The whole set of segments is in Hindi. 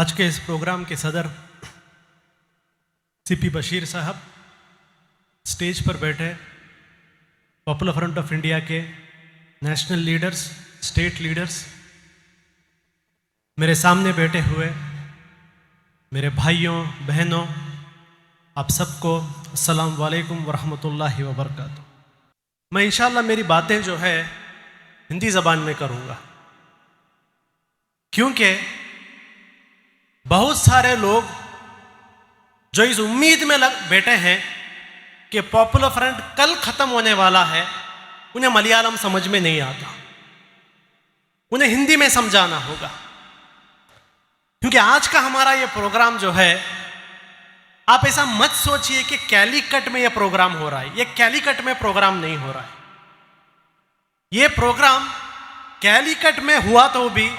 आज के इस प्रोग्राम के सदर सीपी बशीर साहब, स्टेज पर बैठे पॉपुलर फ्रंट ऑफ इंडिया के नेशनल लीडर्स, स्टेट लीडर्स, मेरे सामने बैठे हुए मेरे भाइयों बहनों, आप सबको अस्सलाम वालेकुम वरहमतुल्लाहि वबरकातुहू। मैं इंशाअल्लाह मेरी बातें जो है हिंदी ज़बान में करूँगा, क्योंकि बहुत सारे लोग जो इस उम्मीद में बैठे हैं कि पॉपुलर फ्रंट कल ख़त्म होने वाला है, उन्हें मलयालम समझ में नहीं आता, उन्हें हिंदी में समझाना होगा। क्योंकि आज का हमारा ये प्रोग्राम जो है, आप ऐसा मत सोचिए कि कैलीकट में ये प्रोग्राम हो रहा है। ये कैलीकट में प्रोग्राम नहीं हो रहा है। ये प्रोग्राम कैलीकट में हुआ तो भी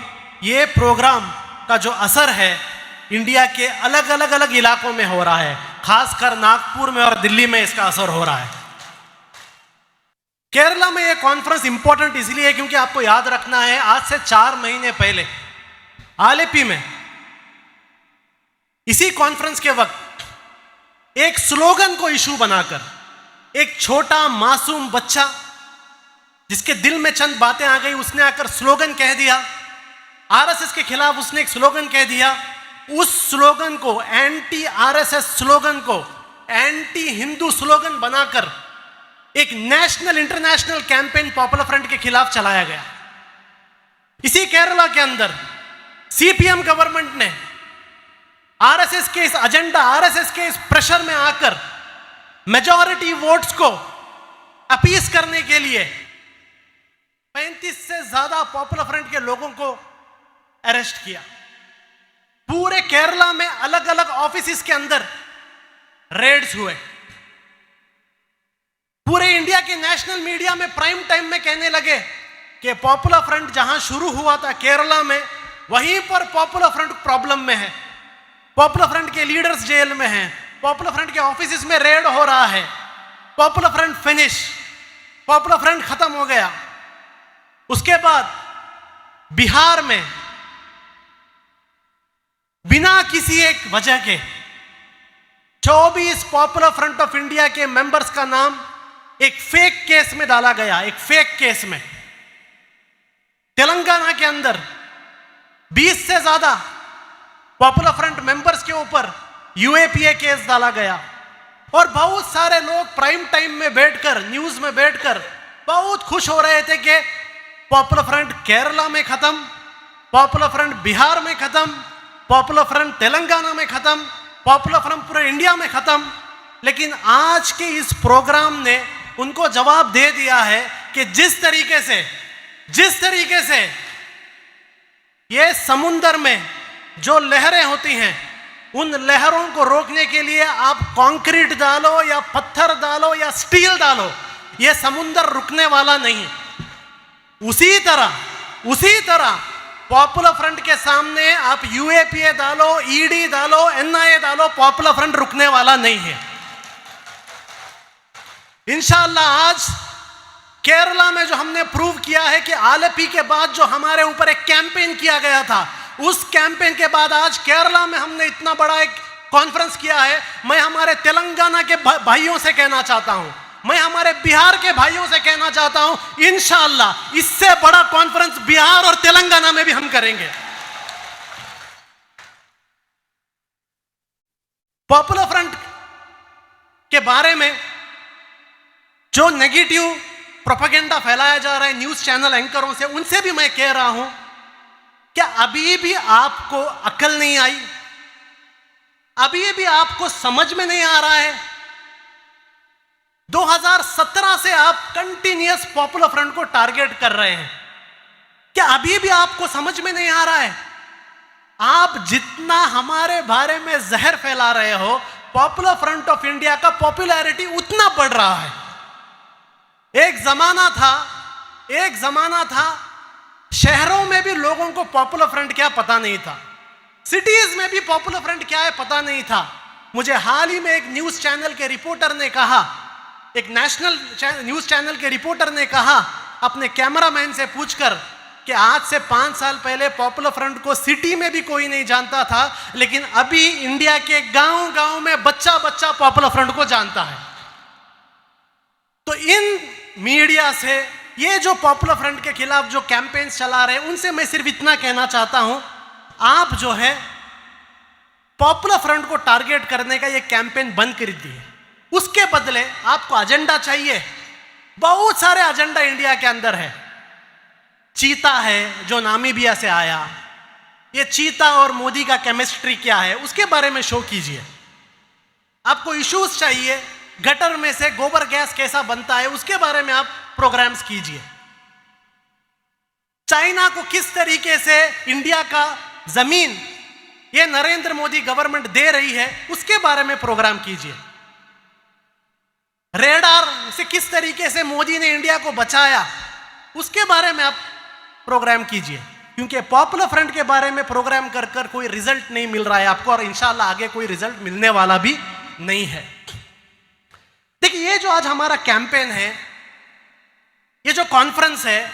ये प्रोग्राम का जो असर है इंडिया के अलग अलग इलाकों में हो रहा है, खासकर नागपुर में और दिल्ली में इसका असर हो रहा है। केरला में ये कॉन्फ्रेंस इंपॉर्टेंट इसलिए है क्योंकि आपको याद रखना है, आज से 4 महीने पहले आलेपी में इसी कॉन्फ्रेंस के वक्त एक स्लोगन को इशू बनाकर एक छोटा मासूम बच्चा जिसके दिल में चंद बातें आ गई, उसने आकर स्लोगन कह दिया। आरएसएस के खिलाफ उसने एक स्लोगन कह दिया। उस स्लोगन को, एंटी आरएसएस स्लोगन को एंटी हिंदू स्लोगन बनाकर एक national international campaign popular front के खिलाफ चलाया गया। इसी केरला के अंदर सीपीएम गवर्नमेंट ने आरएसएस के इस एजेंडा, आरएसएस के इस प्रेशर में आकर मेजॉरिटी वोट्स को अपीस करने के लिए 35 से ज्यादा पॉपुलर फ्रंट के लोगों को अरेस्ट किया। पूरे केरला में अलग अलग ऑफिस के अंदर रेड्स हुए। पूरे इंडिया के नेशनल मीडिया में प्राइम टाइम में कहने लगे कि पॉपुलर फ्रंट जहां शुरू हुआ था केरला में, वहीं पर पॉपुलर फ्रंट प्रॉब्लम में है। पॉपुलर फ्रंट के लीडर्स जेल में हैं, पॉपुलर फ्रंट के ऑफिस में रेड हो रहा है, popular front finish, popular front खत्म हो गया। उसके बाद बिहार में बिना किसी एक वजह के 24 पॉपुलर फ्रंट ऑफ इंडिया के मेंबर्स का नाम एक फेक केस में डाला गया। एक फेक केस में तेलंगाना के अंदर 20 से ज्यादा पॉपुलर फ्रंट मेंबर्स के ऊपर यूएपीए केस डाला गया। और बहुत सारे लोग प्राइम टाइम में बैठकर, न्यूज में बैठकर बहुत खुश हो रहे थे कि पॉपुलर फ्रंट केरला में खत्म, पॉपुलर फ्रंट बिहार में खत्म, पॉपुलर फ्रंट तेलंगाना में खत्म, पॉपुलर फ्रंट पूरे इंडिया में खत्म। लेकिन आज के इस प्रोग्राम ने उनको जवाब दे दिया है कि जिस तरीके से ये समुद्र में जो लहरें होती हैं, उन लहरों को रोकने के लिए आप कंक्रीट डालो या पत्थर डालो या स्टील डालो, ये समुद्र रुकने वाला नहीं। उसी तरह पॉपुलर फ्रंट के सामने आप यूएपीए डालो, ईडी डालो, एनआईए डालो, पॉपुलर फ्रंट रुकने वाला नहीं है। इंशाअल्लाह आज केरला में जो हमने प्रूव किया है कि आलेपी के बाद जो हमारे ऊपर एक कैंपेन किया गया था, उस कैंपेन के बाद आज केरला में हमने इतना बड़ा एक कॉन्फ्रेंस किया है। मैं हमारे तेलंगाना के भाइयों से कहना चाहता हूं, मैं हमारे बिहार के भाइयों से कहना चाहता हूं, इंशाअल्लाह इससे बड़ा कॉन्फ्रेंस बिहार और तेलंगाना में भी हम करेंगे। पॉपुलर फ्रंट के बारे में जो नेगेटिव प्रोपेगेंडा फैलाया जा रहा है न्यूज चैनल एंकरों से, उनसे भी मैं कह रहा हूं, क्या अभी भी आपको अकल नहीं आई? अभी भी आपको समझ में नहीं आ रहा है? 2017 से आप कंटिन्यूअस पॉपुलर फ्रंट को टारगेट कर रहे हैं। क्या अभी भी आपको समझ में नहीं आ रहा है? आप जितना हमारे बारे में जहर फैला रहे हो, पॉपुलर फ्रंट ऑफ इंडिया का पॉपुलैरिटी उतना बढ़ रहा है। एक जमाना था शहरों में भी लोगों को पॉपुलर फ्रंट क्या पता नहीं था, सिटीज में भी पॉपुलर फ्रंट क्या है पता नहीं था। मुझे हाल ही में एक न्यूज चैनल के रिपोर्टर ने कहा, एक नेशनल न्यूज चैनल के रिपोर्टर ने कहा अपने कैमरामैन से पूछकर कि आज से 5 साल पहले पॉपुलर फ्रंट को सिटी में भी कोई नहीं जानता था, लेकिन अभी इंडिया के गांव गांव में बच्चा बच्चा पॉपुलर फ्रंट को जानता है। तो इन मीडिया से ये जो पॉपुलर फ्रंट के खिलाफ जो कैंपेन्स चला रहे हैं, उनसे मैं सिर्फ इतना कहना चाहता हूं, आप जो है पॉपुलर फ्रंट को टारगेट करने का ये कैंपेन बंद कर दिए। उसके बदले आपको एजेंडा चाहिए। बहुत सारे एजेंडा इंडिया के अंदर है। चीता है जो नामीबिया से आया, ये चीता और मोदी का केमिस्ट्री क्या है उसके बारे में शो कीजिए। आपको इश्यूज चाहिए, गटर में से गोबर गैस कैसा बनता है उसके बारे में आप प्रोग्राम्स कीजिए। चाइना को किस तरीके से इंडिया का जमीन ये नरेंद्र मोदी गवर्नमेंट दे रही है उसके बारे में प्रोग्राम कीजिए। रेडार से किस तरीके से मोदी ने इंडिया को बचाया उसके बारे में आप प्रोग्राम कीजिए, क्योंकि पॉपुलर फ्रंट के बारे में प्रोग्राम कर कर कोई रिजल्ट नहीं मिल रहा है आपको, और इंशाल्लाह आगे कोई रिजल्ट मिलने वाला भी नहीं है। देखिए, ये जो आज हमारा कैंपेन है, ये जो कॉन्फ्रेंस है,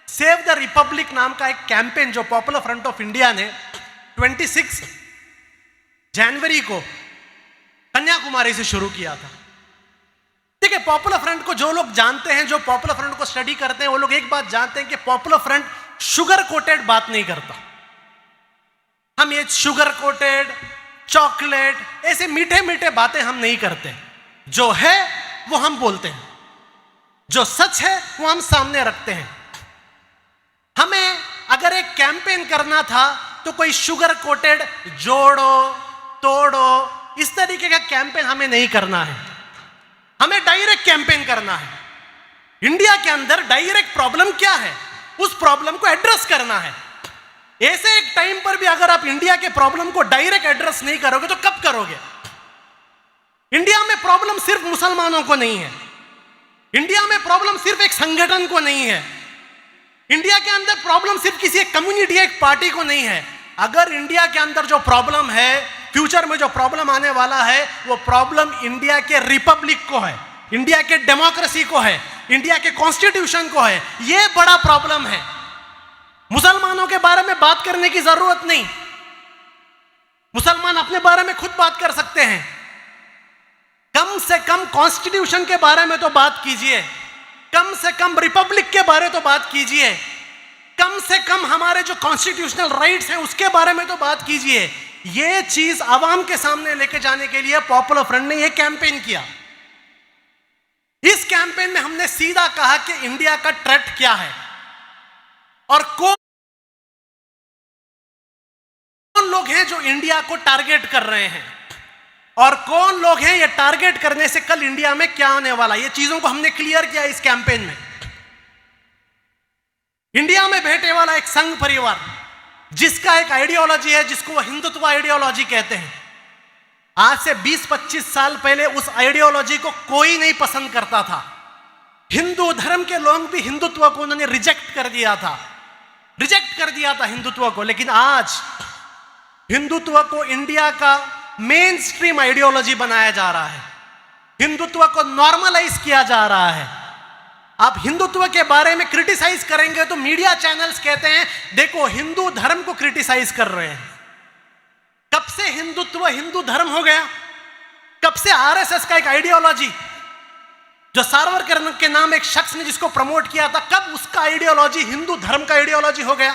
सेव द रिपब्लिक नाम का एक कैंपेन जो पॉपुलर फ्रंट ऑफ इंडिया ने 26 जनवरी को कन्याकुमारी से शुरू किया था। देखिए, पॉपुलर फ्रंट को जो लोग जानते हैं, जो पॉपुलर फ्रंट को स्टडी करते हैं, वो लोग एक बात जानते हैं कि पॉपुलर फ्रंट शुगर कोटेड बात नहीं करता। हम ये शुगर कोटेड, चॉकलेट, ऐसे मीठे मीठे बातें हम नहीं करते। जो है वो हम बोलते हैं, जो सच है वो हम सामने रखते हैं। हमें अगर एक कैंपेन करना था तो कोई शुगर कोटेड जोड़ो तोड़ो इस तरीके का कैंपेन हमें नहीं करना है। हमें डायरेक्ट कैंपेन करना है। इंडिया के अंदर डायरेक्ट प्रॉब्लम क्या है उस प्रॉब्लम को एड्रेस करना है। ऐसे एक टाइम पर भी अगर आप इंडिया के प्रॉब्लम को डायरेक्ट एड्रेस नहीं करोगे तो कब करोगे? इंडिया में प्रॉब्लम सिर्फ मुसलमानों को नहीं है, इंडिया में प्रॉब्लम सिर्फ एक संगठन को नहीं है, इंडिया के अंदर प्रॉब्लम सिर्फ किसी एक कम्युनिटी, एक पार्टी को नहीं है। अगर इंडिया के अंदर जो प्रॉब्लम है, फ्यूचर में जो प्रॉब्लम आने वाला है, वो प्रॉब्लम इंडिया के रिपब्लिक को है, इंडिया के डेमोक्रेसी को है, इंडिया के कॉन्स्टिट्यूशन को है। ये बड़ा प्रॉब्लम है। मुसलमानों के बारे में बात करने की जरूरत नहीं, मुसलमान अपने बारे में खुद बात कर सकते हैं। कम से कम कॉन्स्टिट्यूशन के बारे में तो बात कीजिए, कम से कम रिपब्लिक के बारे में तो बात कीजिए, कम से कम हमारे जो कॉन्स्टिट्यूशनल राइट्स हैं उसके बारे में तो बात कीजिए। ये चीज आवाम के सामने लेके जाने के लिए पॉपुलर फ्रंट ने ये कैंपेन किया। इस कैंपेन में हमने सीधा कहा कि इंडिया का थ्रेट क्या है और कौन लोग हैं जो इंडिया को टारगेट कर रहे हैं और कौन लोग हैं ये टारगेट करने से कल इंडिया में क्या होने वाला। ये चीजों को हमने क्लियर किया इस कैंपेन में। इंडिया में बैठे वाला एक संघ परिवार जिसका एक आइडियोलॉजी है जिसको वो हिंदुत्व आइडियोलॉजी कहते हैं, आज से 20-25 साल पहले उस आइडियोलॉजी को कोई नहीं पसंद करता था। हिंदू धर्म के लोग भी हिंदुत्व को उन्होंने रिजेक्ट कर दिया था हिंदुत्व को। लेकिन आज हिंदुत्व को इंडिया का मेन स्ट्रीम आइडियोलॉजी बनाया जा रहा है, हिंदुत्व को नॉर्मलाइज किया जा रहा है। आप हिंदुत्व के बारे में क्रिटिसाइज करेंगे तो मीडिया चैनल्स कहते हैं देखो हिंदू धर्म को क्रिटिसाइज कर रहे हैं। कब से हिंदुत्व हिंदू धर्म हो गया? कब से आरएसएस का एक आइडियोलॉजी जो सावरकर के नाम एक शख्स ने जिसको प्रमोट किया था, कब उसका आइडियोलॉजी हिंदू धर्म का आइडियोलॉजी हो गया?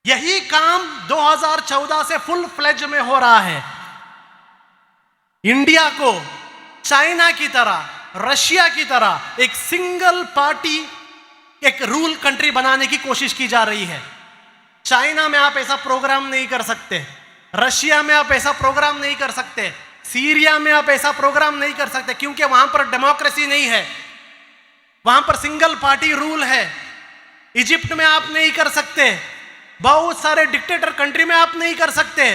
यही काम 2014 से फुल फ्लेज में हो रहा है। इंडिया को चाइना की तरह, रशिया की तरह एक सिंगल पार्टी, एक रूल कंट्री बनाने की कोशिश की जा रही है। चाइना में आप ऐसा प्रोग्राम नहीं कर सकते, रशिया में आप ऐसा प्रोग्राम नहीं कर सकते, सीरिया में आप ऐसा प्रोग्राम नहीं कर सकते, क्योंकि वहां पर डेमोक्रेसी नहीं है, वहां पर सिंगल पार्टी रूल है। इजिप्ट में आप नहीं कर सकते, बहुत सारे डिक्टेटर कंट्री में आप नहीं कर सकते।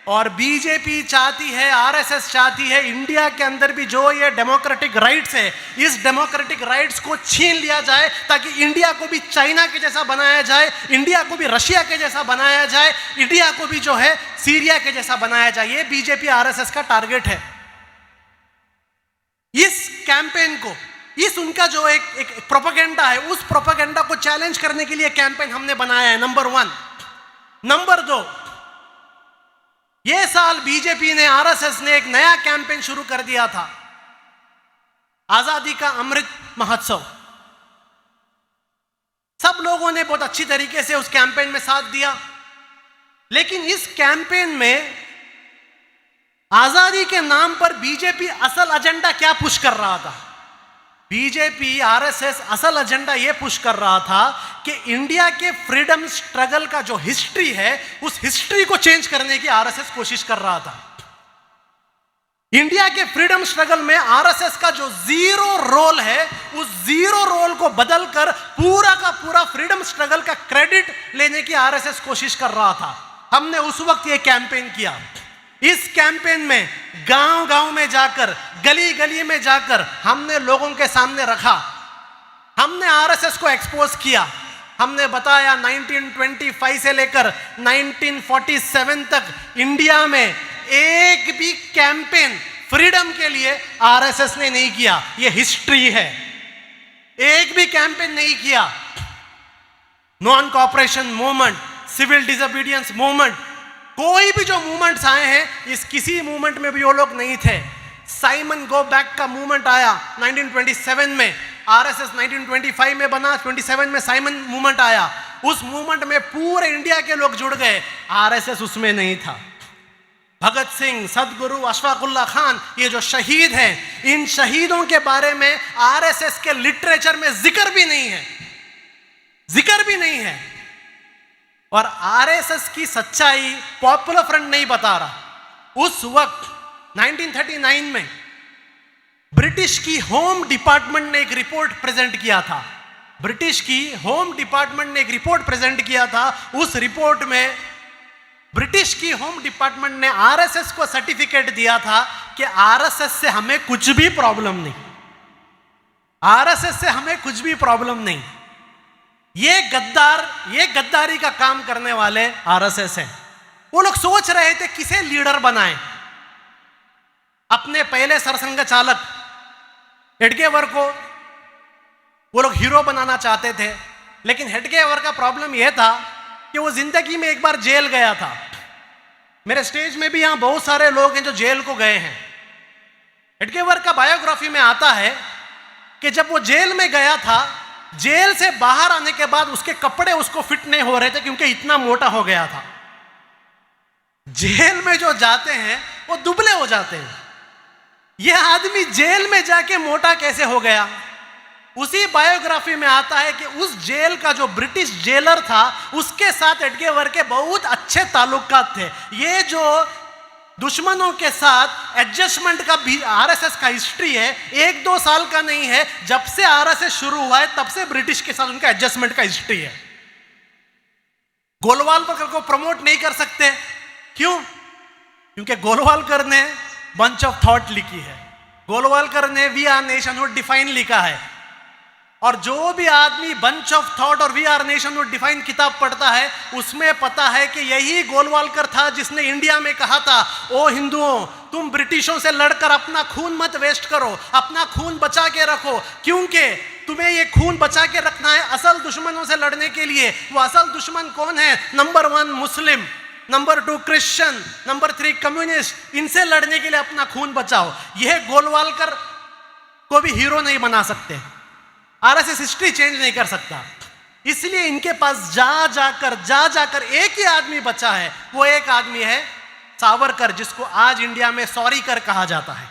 और बीजेपी चाहती है, आरएसएस चाहती है इंडिया के अंदर भी जो ये डेमोक्रेटिक राइट्स है, इस डेमोक्रेटिक राइट्स को छीन लिया जाए ताकि इंडिया को भी चाइना के जैसा बनाया जाए, इंडिया को भी रशिया के जैसा बनाया जाए, इंडिया को भी जो है सीरिया के जैसा बनाया जाए। ये बीजेपी आरएसएस का टारगेट है। इस कैंपेन को इस उनका जो एक प्रोपेगेंडा है, उस प्रोपेगेंडा को चैलेंज करने के लिए कैंपेन हमने बनाया है, नंबर 1। नंबर 2, ये साल बीजेपी ने, आरएसएस ने एक नया कैंपेन शुरू कर दिया था, आजादी का अमृत महोत्सव। सब लोगों ने बहुत अच्छी तरीके से उस कैंपेन में साथ दिया, लेकिन इस कैंपेन में आजादी के नाम पर बीजेपी असल एजेंडा क्या पुश कर रहा था? बीजेपी, आरएसएस असल एजेंडा यह पुश कर रहा था कि इंडिया के फ्रीडम स्ट्रगल का जो हिस्ट्री है, उस हिस्ट्री को चेंज करने की आरएसएस कोशिश कर रहा था। इंडिया के फ्रीडम स्ट्रगल में आरएसएस का जो जीरो रोल है, उस जीरो रोल को बदलकर पूरा का पूरा फ्रीडम स्ट्रगल का क्रेडिट लेने की आरएसएस कोशिश कर रहा था। हमने उस वक्त यह कैंपेन किया। इस कैंपेन में गांव गांव में जाकर, गली गली में जाकर हमने लोगों के सामने रखा, हमने आरएसएस को एक्सपोज किया। हमने बताया 1925 से लेकर 1947 तक इंडिया में एक भी कैंपेन फ्रीडम के लिए आरएसएस ने नहीं किया। यह हिस्ट्री है। एक भी कैंपेन नहीं किया। Non cooperation movement, civil disobedience movement, कोई भी जो मूवमेंट्स आए हैं, इस किसी मूवमेंट में भी वो लोग नहीं थे। साइमन गो बैक का मूवमेंट आया 1927 में, आरएसएस 1925 में बना, 27 में साइमन मूवमेंट आया। उस मूवमेंट में पूरे इंडिया के लोग जुड़ गए, आरएसएस उसमें नहीं था। भगत सिंह, सदगुरु, अशफाकुल्ला खान, ये जो शहीद हैं, इन शहीदों के बारे में आरएसएस के लिटरेचर में जिक्र भी नहीं है, जिक्र भी नहीं है। और आरएसएस की सच्चाई पॉपुलर फ्रंट नहीं बता रहा। उस वक्त 1939 में ब्रिटिश की होम डिपार्टमेंट ने एक रिपोर्ट प्रेजेंट किया था। ब्रिटिश की होम डिपार्टमेंट ने एक रिपोर्ट प्रेजेंट किया था। उस रिपोर्ट में ब्रिटिश की होम डिपार्टमेंट ने आरएसएस को सर्टिफिकेट दिया था कि आरएसएस से हमें कुछ भी प्रॉब्लम नहीं, आरएसएस से हमें कुछ भी प्रॉब्लम नहीं। ये गद्दारी का काम करने वाले आरएसएस है। वो लोग सोच रहे थे किसे लीडर बनाएं। अपने पहले सरसंघ चालक हेडगेवर को वो लोग हीरो बनाना चाहते थे, लेकिन हेडगेवर का प्रॉब्लम यह था कि वो जिंदगी में एक बार जेल गया था। मेरे स्टेज में भी यहां बहुत सारे लोग हैं जो जेल को गए हैं। हेडगेवर का बायोग्राफी में आता है कि जब वो जेल में गया था, जेल से बाहर आने के बाद उसके कपड़े उसको फिट नहीं हो रहे थे क्योंकि इतना मोटा हो गया था। जेल में जो जाते हैं वो दुबले हो जाते हैं। यह आदमी जेल में जाके मोटा कैसे हो गया? उसी बायोग्राफी में आता है कि उस जेल का जो ब्रिटिश जेलर था, उसके साथ एडगेवर के बहुत अच्छे ताल्लुकात थे। ये जो दुश्मनों के साथ एडजस्टमेंट का भी आरएसएस का हिस्ट्री है, 1-2 साल का नहीं है। जब से आरएसएस शुरू हुआ है तब से ब्रिटिश के साथ उनका एडजस्टमेंट का हिस्ट्री है। गोलवालकर को प्रमोट नहीं कर सकते, क्यों? क्योंकि गोलवालकर ने बंच ऑफ थॉट लिखी है। गोलवालकर ने वी आर नेशनहुड डिफाइन लिखा है। और जो भी आदमी बंच ऑफ थॉट और वी आर नेशनहुड डिफाइन किताब पढ़ता है, उसमें पता है कि यही गोलवालकर था जिसने इंडिया में कहा था, ओ हिंदुओं, तुम ब्रिटिशों से लड़कर अपना खून मत वेस्ट करो, अपना खून बचा के रखो, क्योंकि तुम्हें ये खून बचा के रखना है असल दुश्मनों से लड़ने के लिए। वो असल दुश्मन कौन है? नंबर 1 मुस्लिम, नंबर 2 क्रिश्चियन, नंबर 3 कम्युनिस्ट। इनसे लड़ने के लिए अपना खून बचाओ। यह गोलवालकर को भी हीरो नहीं बना सकते, आरएसएस हिस्ट्री चेंज नहीं कर सकता। इसलिए इनके पास जा जाकर एक ही आदमी बचा है। वो एक आदमी है सावरकर, जिसको आज इंडिया में सॉरी कर कहा जाता है।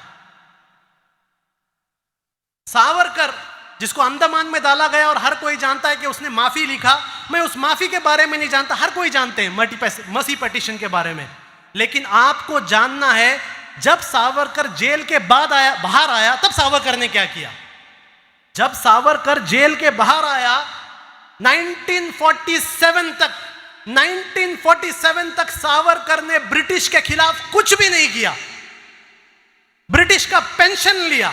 सावरकर जिसको अंडमान में डाला गया और हर कोई जानता है कि उसने माफी लिखा। मैं उस माफी के बारे में नहीं जानता, हर कोई जानते हैं मसी पिटीशन के बारे में। लेकिन आपको जानना है, जब सावरकर जेल के बाद बाहर आया, तब सावरकर ने क्या किया। जब सावरकर जेल के बाहर आया 1947 तक सावरकर ने ब्रिटिश के खिलाफ कुछ भी नहीं किया। ब्रिटिश का पेंशन लिया,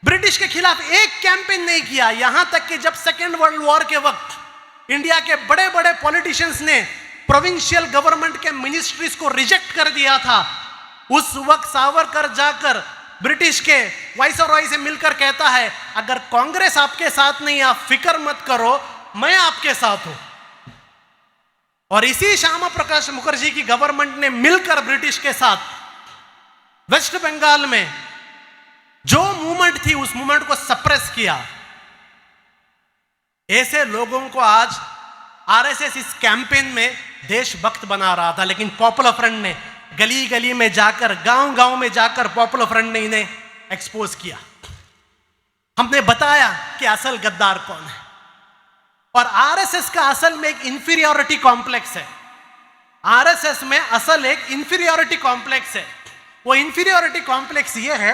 ब्रिटिश के खिलाफ एक कैंपेन नहीं किया। यहां तक कि जब सेकेंड वर्ल्ड वॉर के वक्त इंडिया के बड़े बड़े पॉलिटिशियंस ने प्रोविंशियल गवर्नमेंट के मिनिस्ट्रीज को रिजेक्ट कर दिया था, उस वक्त सावरकर जाकर ब्रिटिश के वाइसरॉय से मिलकर कहता है, अगर कांग्रेस आपके साथ नहीं, आप फिक्र मत करो, मैं आपके साथ हूं। और इसी श्यामा प्रकाश मुखर्जी की गवर्नमेंट ने मिलकर ब्रिटिश के साथ वेस्ट बंगाल में जो मूवमेंट थी उस मूवमेंट को सप्रेस किया। ऐसे लोगों को आज आरएसएस इस कैंपेन में देशभक्त बना रहा था, लेकिन पॉपुलर फ्रंट ने गली गली में जाकर, गांव गांव में जाकर पॉपुलर फ्रंट ने इन्हें एक्सपोज किया। हमने बताया कि असल गद्दार कौन है। और आरएसएस का असल में एक इंफीरियरिटी कॉम्प्लेक्स है। आरएसएस में असल एक इंफीरियरिटी कॉम्प्लेक्स है। वो इंफीरियरिटी कॉम्प्लेक्स ये है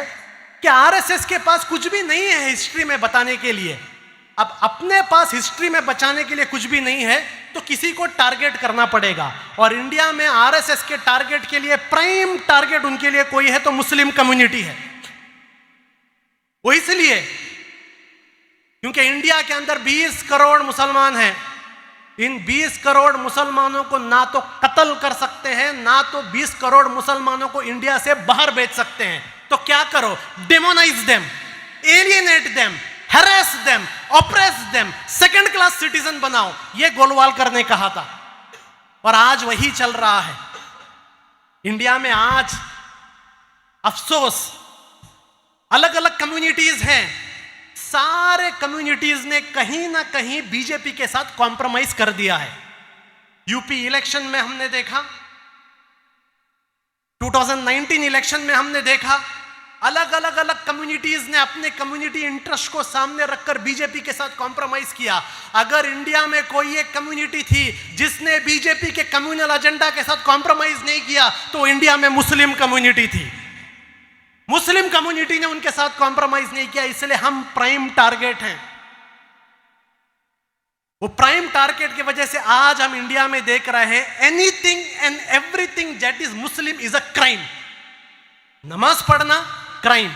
कि आरएसएस के पास कुछ भी नहीं है हिस्ट्री में बताने के लिए। अब अपने पास हिस्ट्री में बचाने के लिए कुछ भी नहीं है तो किसी को टारगेट करना पड़ेगा। और इंडिया में आरएसएस के टारगेट के लिए प्राइम टारगेट उनके लिए कोई है तो मुस्लिम कम्युनिटी है। वो इसलिए क्योंकि इंडिया के अंदर 20 करोड़ मुसलमान हैं। इन 20 करोड़ मुसलमानों को ना तो कत्ल कर सकते हैं, ना तो 20 करोड़ मुसलमानों को इंडिया से बाहर भेज सकते हैं। तो क्या करो? Demonise them, alienate them, harass them, oppress them, second class citizen बनाओ। यह गोलवालकर ने कहा था और आज वही चल रहा है इंडिया में। आज अफसोस अलग अलग कम्युनिटीज हैं, सारे कम्युनिटीज ने कहीं ना कहीं बीजेपी के साथ कॉम्प्रोमाइज कर दिया है। यूपी इलेक्शन में हमने देखा, 2019 इलेक्शन में हमने देखा, अलग अलग कम्युनिटीज ने अपने कम्युनिटी इंटरेस्ट को सामने रखकर बीजेपी के साथ कॉम्प्रोमाइज किया। अगर इंडिया में कोई एक कम्युनिटी थी जिसने बीजेपी के कम्युनल एजेंडा के साथ कॉम्प्रोमाइज नहीं किया तो इंडिया में मुस्लिम कम्युनिटी थी। मुस्लिम कम्युनिटी ने उनके साथ कॉम्प्रोमाइज नहीं किया, इसलिए हम प्राइम टारगेट हैं। वो प्राइम टारगेट की वजह से आज हम इंडिया में देख रहे हैं anything and everything that is Muslim is a crime. नमाज पढ़ना क्राइम,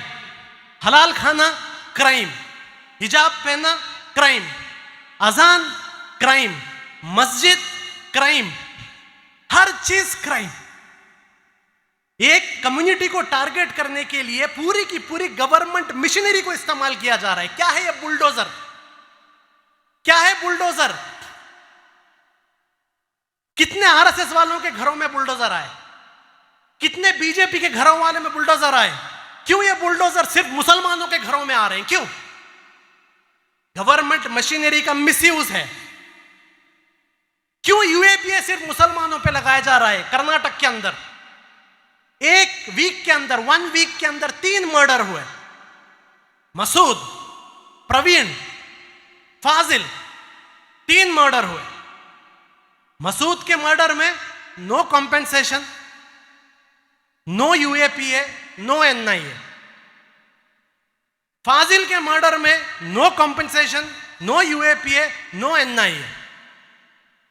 हलाल खाना क्राइम, हिजाब पहनना क्राइम, अजान क्राइम, मस्जिद क्राइम, हर चीज क्राइम। एक कम्युनिटी को टारगेट करने के लिए पूरी की पूरी गवर्नमेंट मिशनरी को इस्तेमाल किया जा रहा है। क्या है ये बुलडोजर? क्या है बुलडोजर? कितने आरएसएस वालों के घरों में बुलडोजर आए, कितने बीजेपी के घरों वाले में बुलडोजर आए? क्यों ये बुलडोजर सिर्फ मुसलमानों के घरों में आ रहे हैं? क्यों? गवर्नमेंट मशीनरी का मिसयूज है। क्यों यूएपीए सिर्फ मुसलमानों पे लगाया जा रहा है? कर्नाटक के अंदर एक वीक के अंदर, 1 वीक के अंदर 3 मर्डर हुए। मसूद, प्रवीण, फाजिल, 3 मर्डर हुए। मसूद के मर्डर में no compensation, no UAPA, no NIA. Fazil के मर्डर में no compensation, no UAPA, no NIA.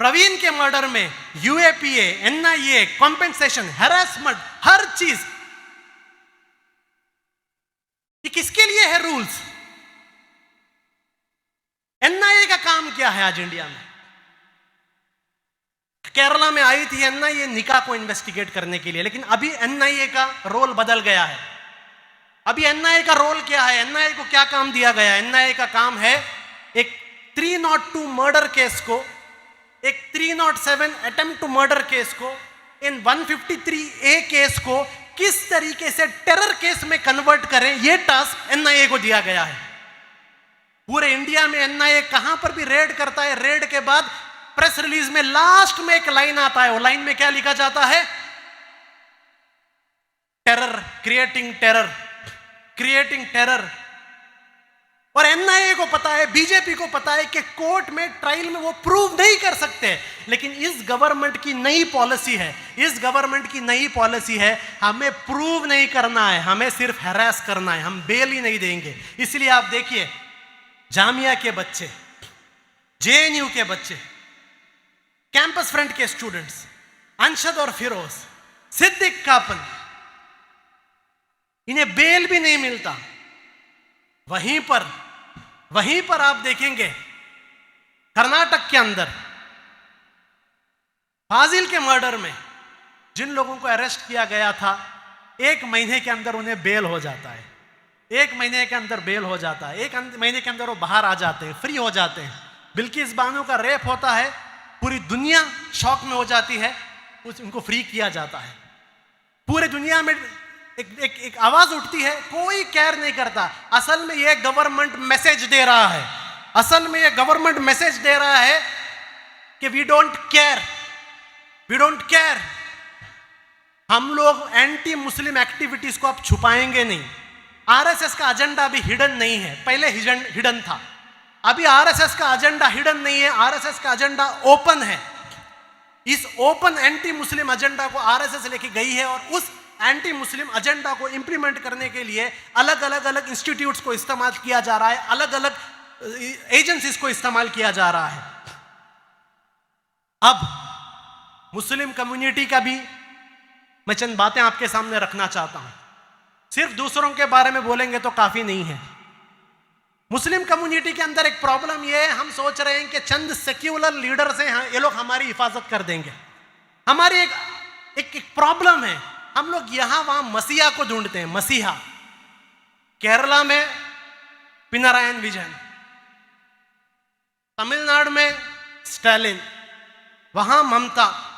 Praveen के मर्डर में यूएपीए, एनआईए, कॉम्पेंसेशन, हैरेसमेंट, हर चीज। ये किसके लिए है रूल्स? एनआईए का काम क्या है आज इंडिया में? केरला में आई थी एनआईए निकाह को इन्वेस्टिगेट करने के लिए, लेकिन अभी एनआईए का रोल बदल गया है। अभी एनआईए का रोल क्या है? एनआईए को क्या काम दिया गया? एनआईए का काम है एक 302 मर्डर केस को, एक 307 अटेम्प्ट टू मर्डर केस को, इन 153A केस को किस तरीके से टेरर केस में कन्वर्ट करें, यह टास्क एनआईए को दिया गया है। पूरे इंडिया में एनआईए कहां पर भी रेड करता है, रेड के बाद प्रेस रिलीज में लास्ट में एक लाइन आता है। वो लाइन में क्या लिखा जाता है? Terror, creating terror, creating terror. और एनआईए को पता है, बीजेपी को पता है कि कोर्ट में, ट्रायल में वो प्रूव नहीं कर सकते। लेकिन इस गवर्नमेंट की नई पॉलिसी है, इस गवर्नमेंट की नई पॉलिसी है, हमें प्रूव नहीं करना है, हमें सिर्फ हैरेस करना है, हम बेल ही नहीं देंगे। इसलिए आप देखिए, जामिया के बच्चे, जेएनयू के बच्चे, कैंपस फ्रंट के स्टूडेंट्स, अंशद और फिरोज, सिद्दीक कापन, इन्हें बेल भी नहीं मिलता। वहीं पर आप देखेंगे कर्नाटक के अंदर फाजिल के मर्डर में जिन लोगों को अरेस्ट किया गया था, 1 महीने के अंदर उन्हें बेल हो जाता है। 1 महीने के अंदर बेल हो जाता है, 1 महीने के अंदर वो बाहर आ जाते हैं, फ्री हो जाते हैं। बिल्किस बानो का रेप होता है, पूरी दुनिया शॉक में हो जाती है, उनको फ्री किया जाता है। पूरे दुनिया में एक आवाज उठती है, कोई केयर नहीं करता। असल में ये गवर्नमेंट मैसेज दे रहा है, असल में ये गवर्नमेंट मैसेज दे रहा है कि we don't care, we don't care. हम लोग एंटी मुस्लिम एक्टिविटीज को अब छुपाएंगे नहीं। आरएसएस का एजेंडा अभी हिडन नहीं है, पहले हिडन था, अभी आरएसएस का एजेंडा हिडन नहीं है, आरएसएस का एजेंडा ओपन है। इस ओपन एंटी मुस्लिम एजेंडा को आरएसएस लेके गई है और उस एंटी मुस्लिम एजेंडा को इंप्लीमेंट करने के लिए अलग अलग इंस्टीट्यूट्स को इस्तेमाल किया जा रहा है, अलग अलग एजेंसीज को इस्तेमाल किया जा रहा है। अब मुस्लिम कम्युनिटी का भी मैं चंद बातें आपके सामने रखना चाहता हूं। सिर्फ दूसरों के बारे में बोलेंगे तो काफी नहीं है। मुस्लिम कम्युनिटी के अंदर एक प्रॉब्लम यह है, हम सोच रहे हैं कि चंद सेक्युलर लीडर से ये लोग हमारी हिफाजत कर देंगे। हमारी एक प्रॉब्लम है, हम लोग यहां वहां मसीहा को ढूंढते हैं। मसीहा, केरला में पिनारायण विजयन, तमिलनाडु में स्टालिन, वहां ममता।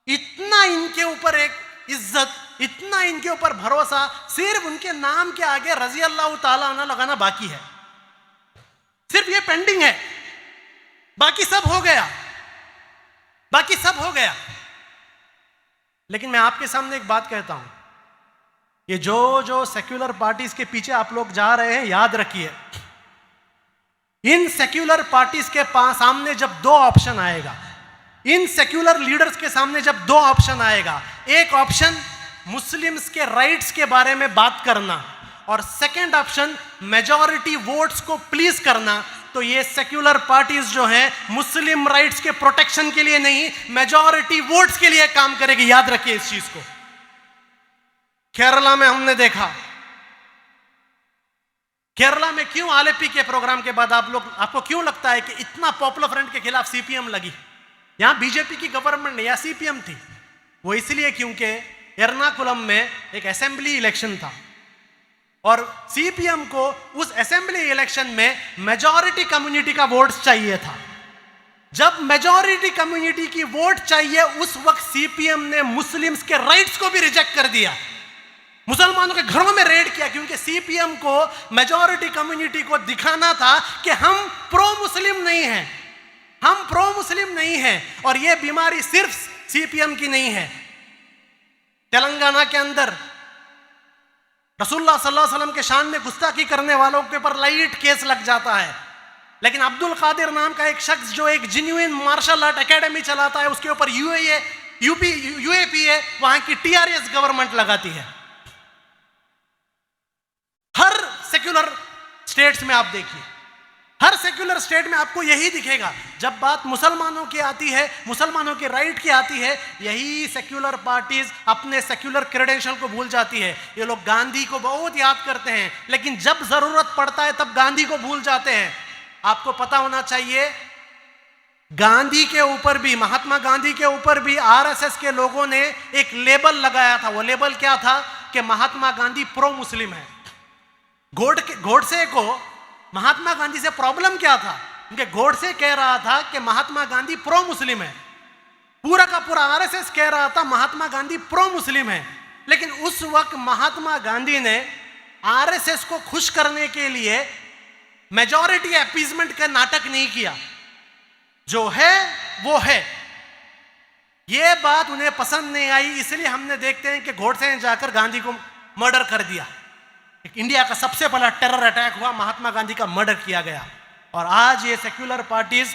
इतना इनके ऊपर एक इज्जत, इतना इनके ऊपर भरोसा, सिर्फ उनके नाम के आगे रजी अल्लाह ताला अन्हु लगाना बाकी है। सिर्फ ये पेंडिंग है, बाकी सब हो गया, बाकी सब हो गया। लेकिन मैं आपके सामने एक बात कहता हूं, ये जो सेक्युलर पार्टीज के पीछे आप लोग जा रहे हैं, याद रखिए, इन सेक्युलर पार्टीज के सामने जब 2 ऑप्शन आएगा, इन सेक्युलर लीडर्स के सामने जब 2 ऑप्शन आएगा, एक ऑप्शन मुस्लिम्स के राइट्स के बारे में बात करना और सेकंड ऑप्शन मेजॉरिटी वोट्स को प्लीज करना, तो ये सेक्युलर पार्टीज जो हैं मुस्लिम राइट्स के प्रोटेक्शन के लिए नहीं, मेजॉरिटी वोट्स के लिए काम करेगी। याद रखिए इस चीज को। केरला में हमने देखा, केरला में क्यों आलेपी के प्रोग्राम के बाद आपको क्यों लगता है कि इतना पॉपुलर फ्रंट के खिलाफ सीपीएम लगी? यहां बीजेपी की गवर्नमेंट नहीं, या सीपीएम थी। वो इसलिए क्योंकि एर्नाकुलम में एक असेंबली इलेक्शन था और सीपीएम को उस असेंबली इलेक्शन में मेजॉरिटी कम्युनिटी का वोट चाहिए था। जब मेजॉरिटी कम्युनिटी की वोट चाहिए, उस वक्त सीपीएम ने मुस्लिम्स के राइट्स को भी रिजेक्ट कर दिया, मुसलमानों के घरों में रेड किया, क्योंकि सीपीएम को मेजॉरिटी कम्युनिटी को दिखाना था कि हम प्रो मुस्लिम नहीं हैं, हम प्रो मुस्लिम नहीं हैं। और यह बीमारी सिर्फ सीपीएम की नहीं है। तेलंगाना के अंदर रसूलुल्लाह सल्लल्लाहु अलैहि वसल्लम के शान में गुस्ताखी करने वालों के ऊपर लाइट केस लग जाता है, लेकिन अब्दुल कादिर नाम का एक शख्स जो एक जेन्युइन मार्शल आर्ट एकेडमी चलाता है, उसके ऊपर यूएपीए वहां की टीआरएस गवर्नमेंट लगाती है। हर सेक्युलर स्टेट्स में आप देखिए, हर सेक्युलर स्टेट में आपको यही दिखेगा। जब बात मुसलमानों की आती है, मुसलमानों के राइट की आती है, यही सेक्युलर पार्टीज अपने सेक्युलर क्रेडेंशियल को भूल जाती है। ये लोग गांधी को बहुत याद करते हैं, लेकिन जब जरूरत पड़ता है तब गांधी को भूल जाते हैं। आपको पता होना चाहिए, गांधी के ऊपर भी, महात्मा गांधी के ऊपर भी आरएसएस के लोगों ने एक लेबल लगाया था। वो लेबल क्या था कि महात्मा गांधी प्रो मुस्लिम है। गोडसे को महात्मा गांधी से प्रॉब्लम क्या था? क्योंकि गोडसे कह रहा था कि महात्मा गांधी प्रो मुस्लिम है, पूरा का पूरा आरएसएस कह रहा था महात्मा गांधी प्रो मुस्लिम है। लेकिन उस वक्त महात्मा गांधी ने आरएसएस को खुश करने के लिए मेजॉरिटी अपीजमेंट का नाटक नहीं किया। जो है वो है, ये बात उन्हें पसंद नहीं आई, इसलिए हमने देखते हैं कि गोडसे ने जाकर गांधी को मर्डर कर दिया। इंडिया का सबसे बड़ा टेरर अटैक हुआ, महात्मा गांधी का मर्डर किया गया। और आज ये सेक्युलर पार्टीज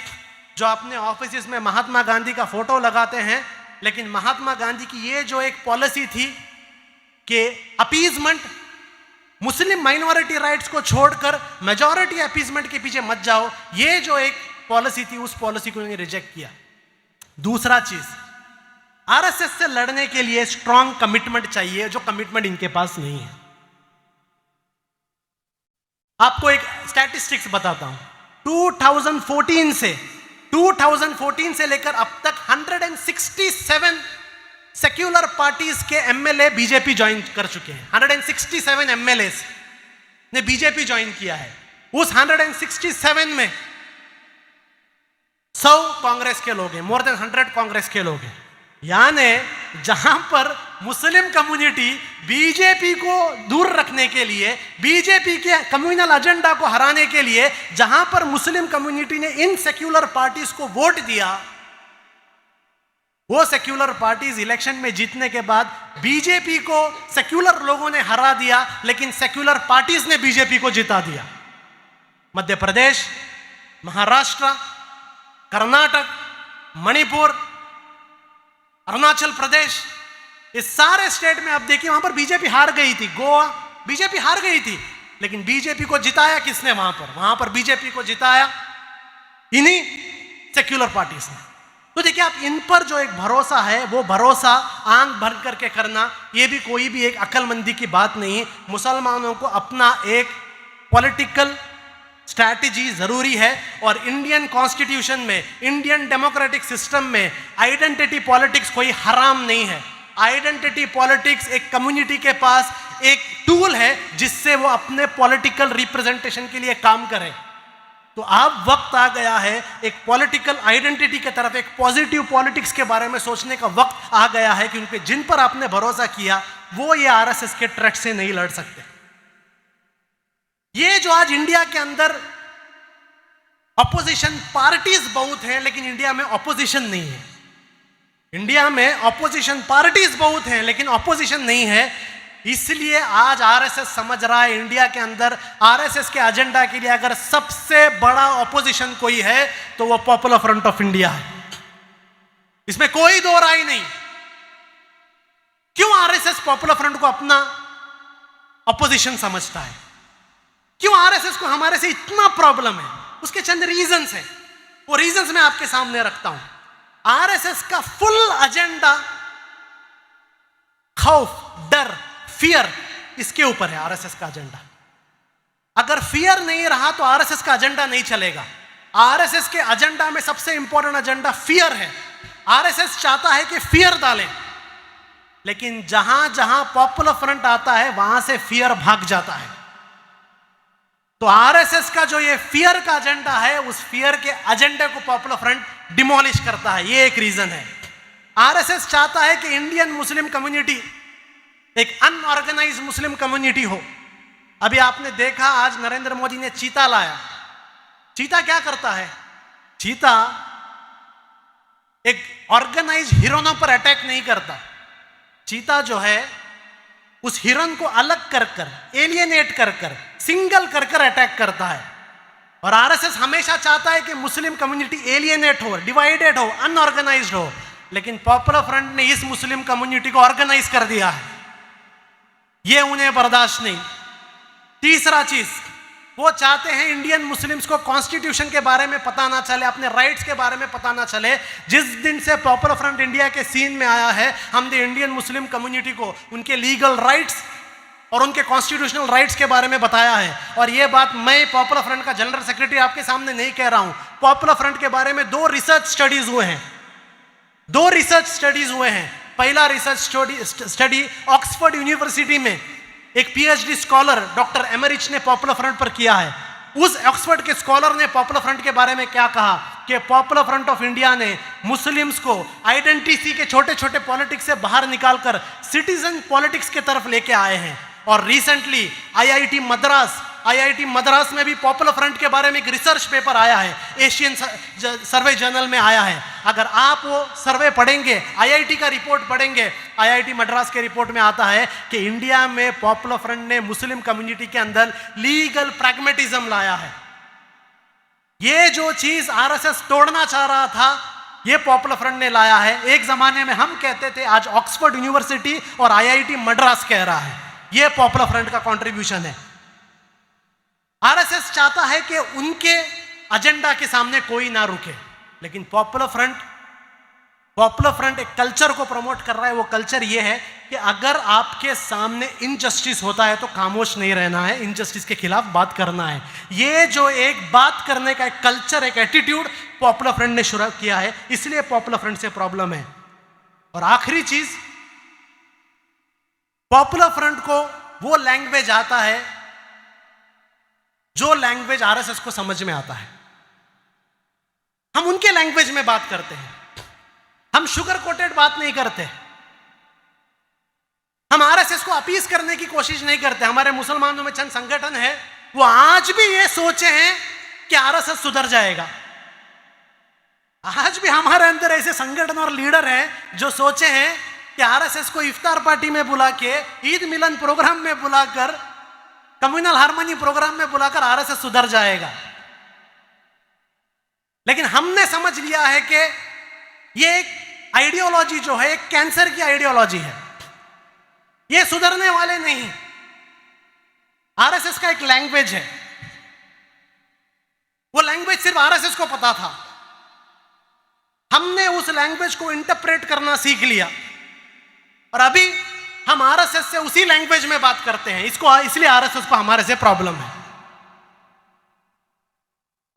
जो अपने ऑफिस में महात्मा गांधी का फोटो लगाते हैं, लेकिन महात्मा गांधी की ये जो एक पॉलिसी थी कि अपीजमेंट, मुस्लिम माइनॉरिटी राइट्स को छोड़कर मेजॉरिटी अपीजमेंट के पीछे मत जाओ, ये जो एक पॉलिसी थी, उस पॉलिसी को इन्होंने रिजेक्ट किया। दूसरा चीज, आरएसएस से लड़ने के लिए स्ट्रॉन्ग कमिटमेंट चाहिए, जो कमिटमेंट इनके पास नहीं है। आपको एक स्टैटिस्टिक्स बताता हूं, 2014 से लेकर अब तक 167 सेक्युलर पार्टीज के एमएलए बीजेपी ज्वाइन कर चुके हैं। 167 एमएलए ने बीजेपी ज्वाइन किया है। उस 167 में 100 कांग्रेस के लोग हैं, मोर देन 100 कांग्रेस के लोग हैं। यानी जहां पर मुस्लिम कम्युनिटी बीजेपी को दूर रखने के लिए, बीजेपी के कम्युनल एजेंडा को हराने के लिए, जहां पर मुस्लिम कम्युनिटी ने इन सेक्युलर पार्टीज को वोट दिया, वो सेक्युलर पार्टीज इलेक्शन में जीतने के बाद बीजेपी को सेक्युलर लोगों ने हरा दिया, लेकिन सेक्युलर पार्टीज ने बीजेपी को जिता दिया। मध्य प्रदेश, महाराष्ट्र, कर्नाटक, मणिपुर, अरुणाचल प्रदेश, इस सारे स्टेट में आप देखिए वहां पर बीजेपी हार गई थी। गोवा बीजेपी हार गई थी, लेकिन बीजेपी को जिताया किसने? वहां पर बीजेपी को जिताया इन्हीं सेक्युलर पार्टीज ने। तो देखिए आप इन पर जो एक भरोसा है, वो भरोसा आंख भर करके करना, ये भी कोई भी एक अक्लमंदी की बात नहीं। मुसलमानों को अपना एक पॉलिटिकल स्ट्रैटेजी जरूरी है, और इंडियन कॉन्स्टिट्यूशन में, इंडियन डेमोक्रेटिक सिस्टम में आइडेंटिटी पॉलिटिक्स कोई हराम नहीं है। आइडेंटिटी पॉलिटिक्स एक कम्युनिटी के पास एक टूल है जिससे वो अपने पॉलिटिकल रिप्रेजेंटेशन के लिए काम करे। तो अब वक्त आ गया है एक पॉलिटिकल आइडेंटिटी की तरफ, एक पॉजिटिव पॉलिटिक्स के बारे में सोचने का वक्त आ गया है, क्योंकि जिन पर आपने भरोसा किया वो ये आरएसएस के थ्रेट से नहीं लड़ सकते। ये जो आज इंडिया के अंदर अपोजिशन पार्टीज बहुत हैं, लेकिन इंडिया में ऑपोजिशन नहीं है। इंडिया में ऑपोजिशन पार्टीज बहुत हैं, लेकिन ऑपोजिशन नहीं है। इसलिए आज आरएसएस समझ रहा है इंडिया के अंदर आरएसएस के एजेंडा के लिए अगर सबसे बड़ा ऑपोजिशन कोई है तो वो पॉपुलर फ्रंट ऑफ इंडिया है। इसमें कोई दो राय नहीं। क्यों आरएसएस पॉपुलर फ्रंट को अपना ऑपोजिशन समझता है? क्यों आरएसएस को हमारे से इतना प्रॉब्लम है? उसके चंद रीजंस हैं, वो रीजंस मैं आपके सामने रखता हूं। आरएसएस का फुल एजेंडा खौफ, डर, फियर, इसके ऊपर है आरएसएस का एजेंडा। अगर फियर नहीं रहा तो आरएसएस का एजेंडा नहीं चलेगा। आरएसएस के एजेंडा में सबसे इंपॉर्टेंट एजेंडा फियर है। आरएसएस चाहता है कि फियर डालें, लेकिन जहां जहां पॉपुलर फ्रंट आता है वहां से फियर भाग जाता है। तो आरएसएस का जो ये फियर का एजेंडा है, उस फियर के एजेंडे को पॉपुलर फ्रंट डिमोलिश करता है। ये एक रीजन है। आरएसएस चाहता है कि इंडियन मुस्लिम कम्युनिटी एक अनऑर्गेनाइज्ड मुस्लिम कम्युनिटी हो। अभी आपने देखा आज नरेंद्र मोदी ने चीता लाया। चीता क्या करता है? चीता एक ऑर्गेनाइज्ड हिरनों पर अटैक नहीं करता। चीता जो है उस हिरन को अलग कर कर, एलियनेट कर कर, सिंगल कर कर अटैक करता है। और आरएसएस हमेशा चाहता है कि मुस्लिम कम्युनिटी एलियनेट हो, डिवाइडेड हो, अनऑर्गेनाइज्ड हो, लेकिन पॉपुलर फ्रंट ने इस मुस्लिम कम्युनिटी को ऑर्गेनाइज कर दिया है। ये उन्हें बर्दाश्त नहीं। तीसरा चीज, वो चाहते हैं इंडियन मुस्लिम्स को कॉन्स्टिट्यूशन के बारे में पता ना चले, अपने राइट्स के बारे में पता ना चले। जिस दिन से पॉपुलर फ्रंट इंडिया के सीन में आया है, हमने इंडियन मुस्लिम कम्युनिटी को उनके लीगल राइट्स और उनके कॉन्स्टिट्यूशनल राइट्स के बारे में बताया है। और ये बात मैं पॉपुलर फ्रंट का जनरल सेक्रेटरी आपके सामने नहीं कह रहा हूं। पॉपुलर फ्रंट के बारे में 2 रिसर्च स्टडीज हुए हैं। 2 रिसर्च स्टडीज हुए हैं। पहला रिसर्च स्टडी ऑक्सफोर्ड यूनिवर्सिटी में एक पीएचडी स्कॉलर डॉक्टर एमरिच ने पॉपुलर फ्रंट पर किया है। उस ऑक्सफोर्ड के स्कॉलर ने पॉपुलर फ्रंट के बारे में क्या कहा कि पॉपुलर फ्रंट ऑफ इंडिया ने मुस्लिम्स को आइडेंटिटी के छोटे छोटे पॉलिटिक्स से बाहर निकालकर सिटीजन पॉलिटिक्स की तरफ लेके आए हैं। और रिसेंटली आईआईटी मद्रास में भी पॉपुलर फ्रंट के बारे में एक रिसर्च पेपर आया है, एशियन सर्वे जर्नल में आया है। अगर आप वो सर्वे पढ़ेंगे, आईआईटी का रिपोर्ट पढ़ेंगे, आईआईटी मद्रास के रिपोर्ट में आता है कि इंडिया में पॉपुलर फ्रंट ने मुस्लिम कम्युनिटी के अंदर लीगल प्रैग्मेटिज्म लाया है। ये जो चीज आरएसएस तोड़ना चाह रहा था, ये पॉपुलर फ्रंट ने लाया है। एक जमाने में हम कहते थे, आज ऑक्सफोर्ड यूनिवर्सिटी और आईआईटी मद्रास कह रहा है। ये पॉपुलर फ्रंट का कंट्रीब्यूशन है। आरएसएस चाहता है कि उनके एजेंडा के सामने कोई ना रुके, लेकिन पॉपुलर फ्रंट एक कल्चर को प्रमोट कर रहा है। वो कल्चर ये है कि अगर आपके सामने इनजस्टिस होता है तो खामोश नहीं रहना है, इनजस्टिस के खिलाफ बात करना है। ये जो एक बात करने का एक कल्चर, एक एटीट्यूड पॉपुलर फ्रंट ने शुरू किया है, इसलिए पॉपुलर फ्रंट से प्रॉब्लम है। और आखिरी चीज, पॉपुलर फ्रंट को वो लैंग्वेज आता है जो लैंग्वेज आरएसएस को समझ में आता है। हम उनके लैंग्वेज में बात करते हैं, हम शुगर कोटेड बात नहीं करते, हम आरएसएस को अपीस करने की कोशिश नहीं करते। हमारे मुसलमानों में चंद संगठन है, वो आज भी ये सोचे हैं कि आरएसएस सुधर जाएगा। आज भी हमारे अंदर ऐसे संगठन और लीडर हैं जो सोचे हैं कि आरएसएस को इफ्तार पार्टी में बुला के, ईद मिलन प्रोग्राम में बुलाकर, कम्युनल हार्मनी प्रोग्राम में बुलाकर आरएसएस सुधर जाएगा। लेकिन हमने समझ लिया है कि ये एक आइडियोलॉजी जो है, एक कैंसर की आइडियोलॉजी है, ये सुधरने वाले नहीं। आरएसएस का एक लैंग्वेज है, वो लैंग्वेज सिर्फ आरएसएस को पता था। हमने उस लैंग्वेज को इंटरप्रेट करना सीख लिया और अभी हम आरएसएस से उसी लैंग्वेज में बात करते हैं। इसलिए आरएसएस को हमारे से प्रॉब्लम है।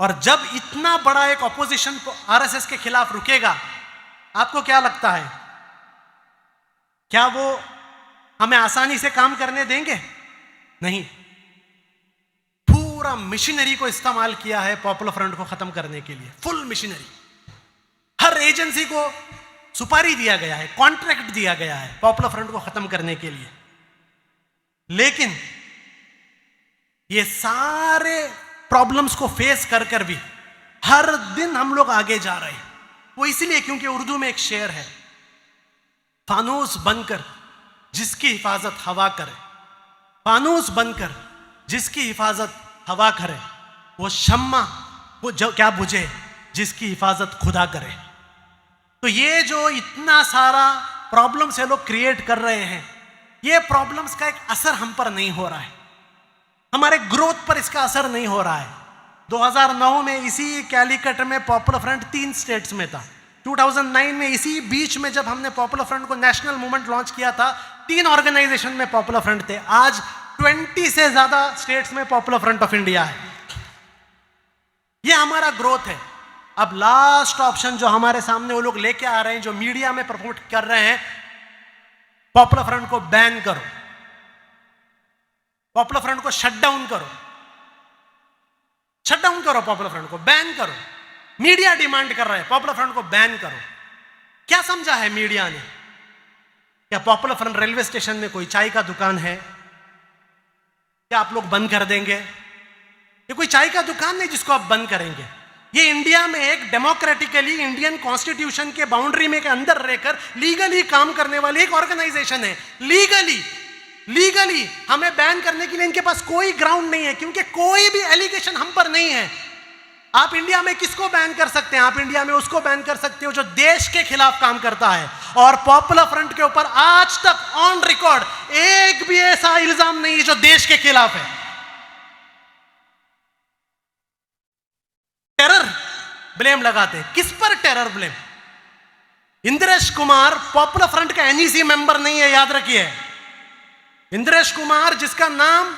और जब इतना बड़ा एक ऑपोजिशन आरएसएस के खिलाफ रुकेगा, आपको क्या लगता है, क्या वो हमें आसानी से काम करने देंगे? नहीं। पूरा मिशनरी को इस्तेमाल किया है पॉपुलर फ्रंट को खत्म करने के लिए, फुल मिशनरी। हर एजेंसी को सुपारी दिया गया है, कॉन्ट्रैक्ट दिया गया है पॉपुलर फ्रंट को खत्म करने के लिए। लेकिन ये सारे प्रॉब्लम्स को फेस कर कर भी हर दिन हम लोग आगे जा रहे हैं। वो इसलिए क्योंकि उर्दू में एक शेर है, फानूस बनकर जिसकी हिफाजत हवा करे, फानूस बनकर जिसकी हिफाजत हवा करे, वो शम्मा वो क्या बुझे जिसकी हिफाजत खुदा करे। तो ये जो इतना सारा प्रॉब्लम्स ये लोग क्रिएट कर रहे हैं, ये प्रॉब्लम्स का एक असर हम पर नहीं हो रहा है, हमारे ग्रोथ पर इसका असर नहीं हो रहा है। 2009 में इसी कैलिकट में पॉपुलर फ्रंट 3 स्टेट्स में था। 2009 में इसी बीच में जब हमने पॉपुलर फ्रंट को नेशनल मूवमेंट लॉन्च किया था, 3 ऑर्गेनाइजेशन में पॉपुलर फ्रंट थे। आज 20 से ज्यादा स्टेट्स में पॉपुलर फ्रंट ऑफ इंडिया है। ये हमारा ग्रोथ है। अब लास्ट ऑप्शन जो हमारे सामने वो लोग लेके आ रहे हैं, जो मीडिया में प्रमोट कर रहे हैं, पॉपुलर फ्रंट को बैन करो, पॉपुलर फ्रंट को शट डाउन करो, शट डाउन करो, पॉपुलर फ्रंट को बैन करो। मीडिया डिमांड कर रहा है पॉपुलर फ्रंट को बैन करो। क्या समझा है मीडिया ने? क्या पॉपुलर फ्रंट रेलवे स्टेशन में कोई चाय का दुकान है? क्या आप लोग बंद कर देंगे? ये कोई चाय का दुकान नहीं जिसको आप बंद करेंगे। ये इंडिया में एक डेमोक्रेटिकली इंडियन कॉन्स्टिट्यूशन के बाउंड्री में के अंदर रहकर लीगली काम करने वाली एक ऑर्गेनाइजेशन है। लीगली हमें बैन करने के लिए इनके पास कोई ग्राउंड नहीं है, क्योंकि कोई भी एलिगेशन हम पर नहीं है। आप इंडिया में किसको बैन कर सकते हैं? आप इंडिया में उसको बैन कर सकते हो जो देश के खिलाफ काम करता है। और पॉपुलर फ्रंट के ऊपर आज तक ऑन रिकॉर्ड एक भी ऐसा इल्जाम नहीं है जो देश के खिलाफ है। टेरर ब्लेम लगाते, किस पर terror blame? Indresh Kumar popular front का एनईसी मेंबर नहीं है, याद रखिए। इंद्रेश कुमार जिसका नाम